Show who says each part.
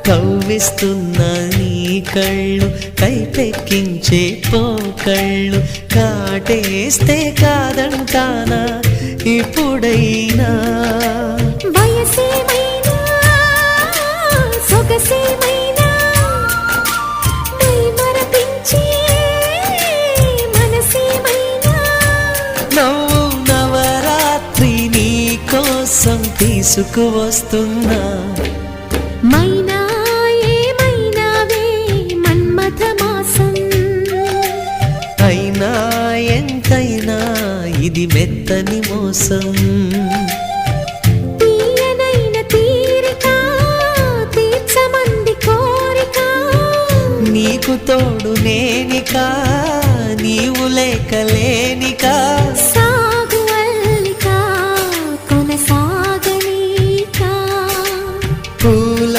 Speaker 1: కవ్విస్తున్న నీ కళ్ళు కైపెక్కించే పోకళ్ళు కాటేస్తే కాదంటానా ఇప్పుడైనా
Speaker 2: వయసేమైనా సొగసేమైనా మరపించే మనసేమైనా
Speaker 1: నవ్వు నవరాత్రి నీ కోసం తీసుకువస్తున్నా
Speaker 2: మైనా ఏమైనావే మన్మథ మాసం
Speaker 1: అయినా ఎంతైనా ఇది మెత్తని మోసం
Speaker 2: తీయనైన తీరిక తీర్చమంది కోరిక
Speaker 1: నీకు తోడు నేనిక నీవు లేక లేనిక